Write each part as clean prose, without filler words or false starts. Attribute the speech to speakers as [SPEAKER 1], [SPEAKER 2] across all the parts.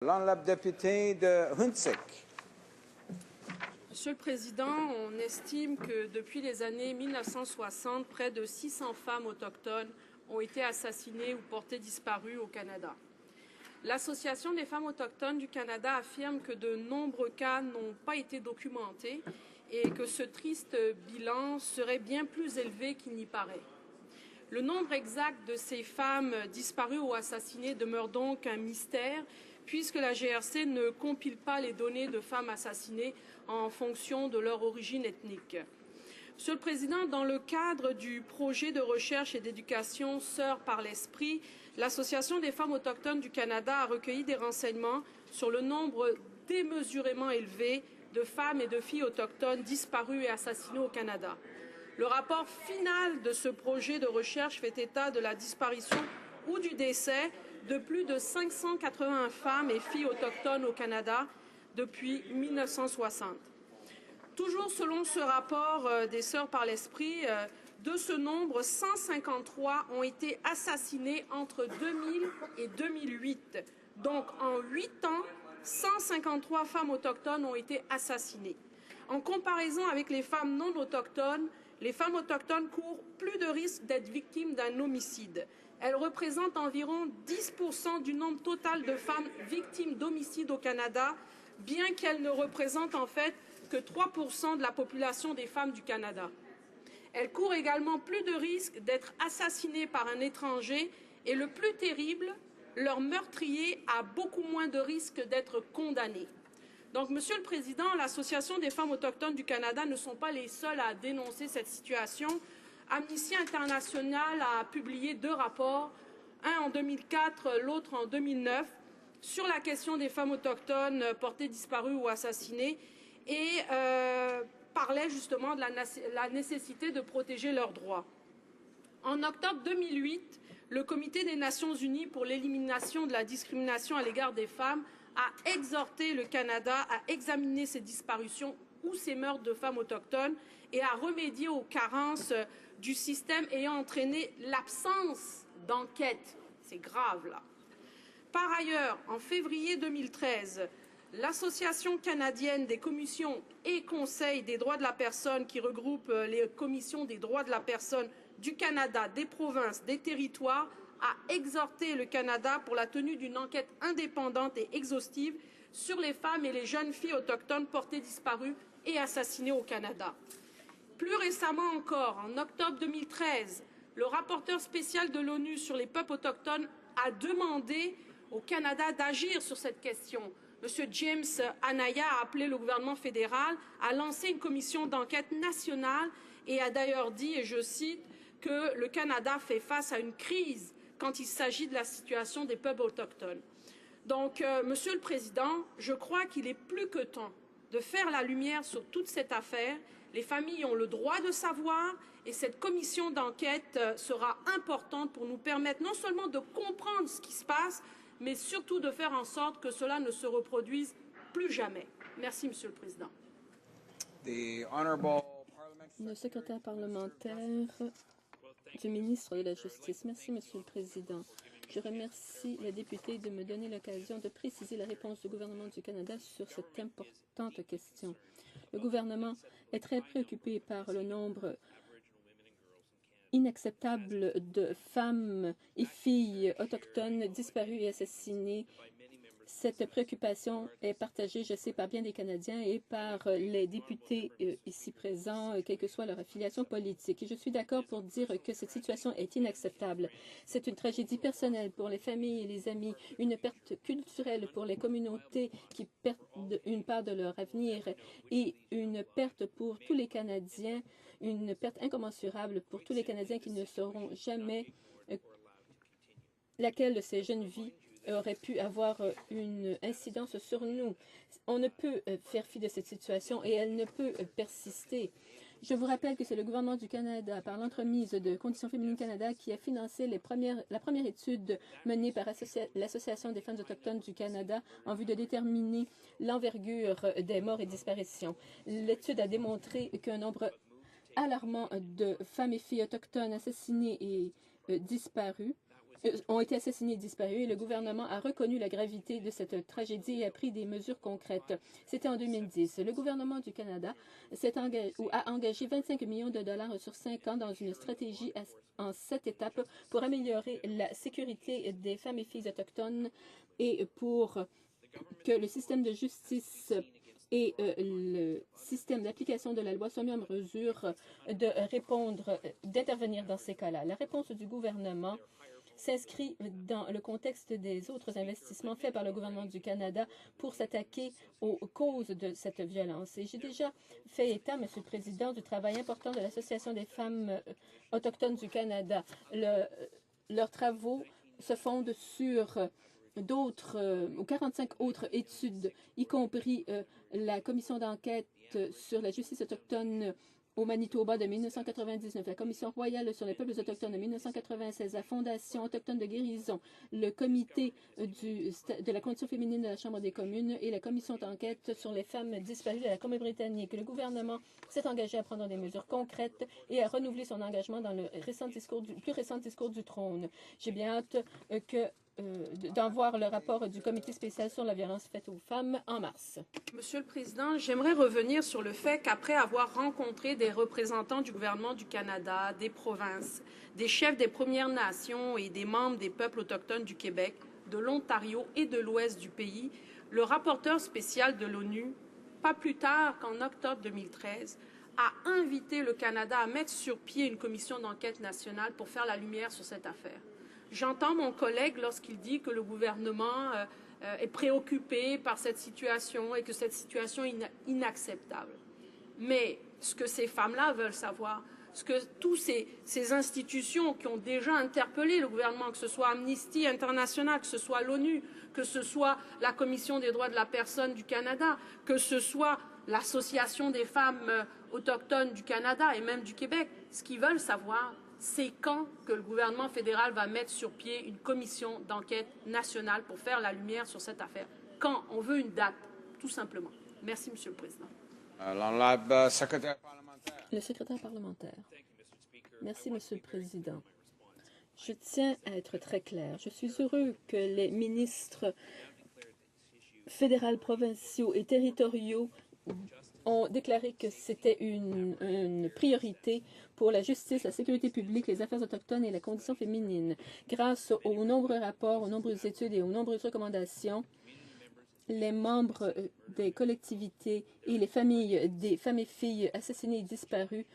[SPEAKER 1] L'honorable député de Huntsic.
[SPEAKER 2] Monsieur le Président, on estime que depuis les années 1960, près de 600 femmes autochtones ont été assassinées ou portées disparues au Canada. L'Association des femmes autochtones du Canada affirme que de nombreux cas n'ont pas été documentés et que ce triste bilan serait bien plus élevé qu'il n'y paraît. Le nombre exact de ces femmes disparues ou assassinées demeure donc un mystère, puisque la GRC ne compile pas les données de femmes assassinées en fonction de leur origine ethnique. Monsieur le Président, dans le cadre du projet de recherche et d'éducation Sœurs par l'Esprit, l'Association des femmes autochtones du Canada a recueilli des renseignements sur le nombre démesurément élevé de femmes et de filles autochtones disparues et assassinées au Canada. Le rapport final de ce projet de recherche fait état de la disparition ou du décès de plus de 580 femmes et filles autochtones au Canada depuis 1960. Toujours selon ce rapport des Sœurs par l'Esprit, de ce nombre, 153 ont été assassinées entre 2000 et 2008. Donc, en 8 ans, 153 femmes autochtones ont été assassinées. En comparaison avec les femmes non autochtones, les femmes autochtones courent plus de risques d'être victimes d'un homicide. Elles représentent environ 10% du nombre total de femmes victimes d'homicide au Canada, bien qu'elles ne représentent en fait que 3% de la population des femmes du Canada. Elles courent également plus de risques d'être assassinées par un étranger et, le plus terrible, leur meurtrier a beaucoup moins de risques d'être condamné. Donc, Monsieur le Président, l'Association des femmes autochtones du Canada ne sont pas les seules à dénoncer cette situation. Amnesty International a publié 2 rapports, un en 2004, l'autre en 2009, sur la question des femmes autochtones portées disparues ou assassinées et parlait justement de la nécessité de protéger leurs droits. En octobre 2008, le Comité des Nations Unies pour l'élimination de la discrimination à l'égard des femmes a exhorté le Canada à examiner ces disparitions ou ces meurtres de femmes autochtones et à remédier aux carences du système ayant entraîné l'absence d'enquête. C'est grave, là. Par ailleurs, en février 2013, l'Association canadienne des commissions et conseils des droits de la personne, qui regroupe les commissions des droits de la personne du Canada, des provinces, des territoires, a exhorté le Canada pour la tenue d'une enquête indépendante et exhaustive sur les femmes et les jeunes filles autochtones portées disparues et assassinées au Canada. Plus récemment encore, en octobre 2013, le rapporteur spécial de l'ONU sur les peuples autochtones a demandé au Canada d'agir sur cette question. M. James Anaya a appelé le gouvernement fédéral à lancer une commission d'enquête nationale et a d'ailleurs dit, et je cite, que le Canada fait face à une crise quand il s'agit de la situation des peuples autochtones. Donc, Monsieur le Président, je crois qu'il est plus que temps de faire la lumière sur toute cette affaire. Les familles ont le droit de savoir et cette commission d'enquête sera importante pour nous permettre non seulement de comprendre ce qui se passe, mais surtout de faire en sorte que cela ne se reproduise plus jamais. Merci, Monsieur le Président.
[SPEAKER 3] Le secrétaire parlementaire du ministre de la Justice. Merci, Monsieur le Président. Je remercie la députée de me donner l'occasion de préciser la réponse du gouvernement du Canada sur cette importante question. Le gouvernement est très préoccupé par le nombre inacceptable de femmes et filles autochtones disparues et assassinées. Cette préoccupation est partagée, je sais, par bien des Canadiens et par les députés ici présents, quelle que soit leur affiliation politique. Et je suis d'accord pour dire que cette situation est inacceptable. C'est une tragédie personnelle pour les familles et les amis, une perte culturelle pour les communautés qui perdent une part de leur avenir et une perte pour tous les Canadiens, une perte incommensurable pour tous les Canadiens qui ne sauront jamais laquelle de ces jeunes vies aurait pu avoir une incidence sur nous. On ne peut faire fi de cette situation et elle ne peut persister. Je vous rappelle que c'est le gouvernement du Canada, par l'entremise de Conditions féminines Canada, qui a financé la première étude menée par l'Association des femmes autochtones du Canada en vue de déterminer l'envergure des morts et disparitions. L'étude a démontré qu'un nombre alarmant de femmes et filles autochtones assassinées et disparues ont été assassinés et disparus, et le gouvernement a reconnu la gravité de cette tragédie et a pris des mesures concrètes. C'était en 2010. Le gouvernement du Canada a engagé 25 millions de dollars sur 5 ans dans une stratégie en 7 étapes pour améliorer la sécurité des femmes et filles autochtones et pour que le système de justice et le système d'application de la loi soient mis en mesure de répondre, d'intervenir dans ces cas-là. La réponse du gouvernement s'inscrit dans le contexte des autres investissements faits par le gouvernement du Canada pour s'attaquer aux causes de cette violence. Et j'ai déjà fait état, Monsieur le Président, du travail important de l'Association des femmes autochtones du Canada. Leurs travaux se fondent sur d'autres, 45 autres études, y compris la commission d'enquête sur la justice autochtone au Manitoba de 1999, la Commission royale sur les peuples autochtones de 1996, la Fondation autochtone de guérison, le comité de la condition féminine de la Chambre des communes et la commission d'enquête sur les femmes disparues de la Colombie-Britannique. Le gouvernement s'est engagé à prendre des mesures concrètes et à renouveler son engagement dans le plus récent discours du trône. J'ai bien hâte d'en voir le rapport du comité spécial sur la violence faite aux femmes en mars.
[SPEAKER 2] Monsieur le Président, j'aimerais revenir sur le fait qu'après avoir rencontré des représentants du gouvernement du Canada, des provinces, des chefs des Premières Nations et des membres des peuples autochtones du Québec, de l'Ontario et de l'Ouest du pays, le rapporteur spécial de l'ONU, pas plus tard qu'en octobre 2013, a invité le Canada à mettre sur pied une commission d'enquête nationale pour faire la lumière sur cette affaire. J'entends mon collègue lorsqu'il dit que le gouvernement est préoccupé par cette situation et que cette situation est inacceptable. Mais ce que ces femmes-là veulent savoir, ce que toutes ces institutions qui ont déjà interpellé le gouvernement, que ce soit Amnesty International, que ce soit l'ONU, que ce soit la Commission des droits de la personne du Canada, que ce soit l'Association des femmes autochtones du Canada et même du Québec, ce qu'ils veulent savoir, c'est quand que le gouvernement fédéral va mettre sur pied une commission d'enquête nationale pour faire la lumière sur cette affaire. Quand? On veut une date, tout simplement. Merci, Monsieur le Président.
[SPEAKER 1] L'honorable secrétaire parlementaire.
[SPEAKER 3] Le secrétaire parlementaire. Merci, Monsieur le Président. Je tiens à être très clair. Je suis heureux que les ministres fédéraux, provinciaux et territoriaux ont déclaré que c'était une priorité pour la justice, la sécurité publique, les affaires autochtones et la condition féminine. Grâce aux nombreux rapports, aux nombreuses études et aux nombreuses recommandations, les membres des collectivités et les familles des femmes et filles assassinées et disparues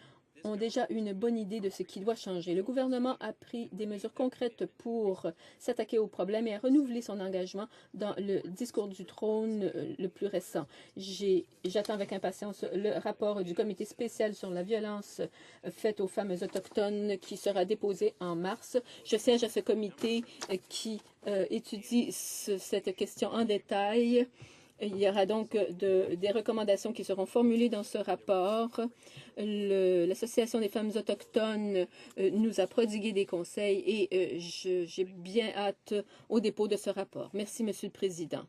[SPEAKER 3] ont déjà une bonne idée de ce qui doit changer. Le gouvernement a pris des mesures concrètes pour s'attaquer au problème et a renouvelé son engagement dans le discours du trône le plus récent. J'attends avec impatience le rapport du comité spécial sur la violence faite aux femmes autochtones qui sera déposé en mars. Je siège à ce comité qui étudie cette question en détail. Il y aura donc des recommandations qui seront formulées dans ce rapport. L'Association des femmes autochtones nous a prodigué des conseils et j'ai bien hâte au dépôt de ce rapport. Merci, Monsieur le Président.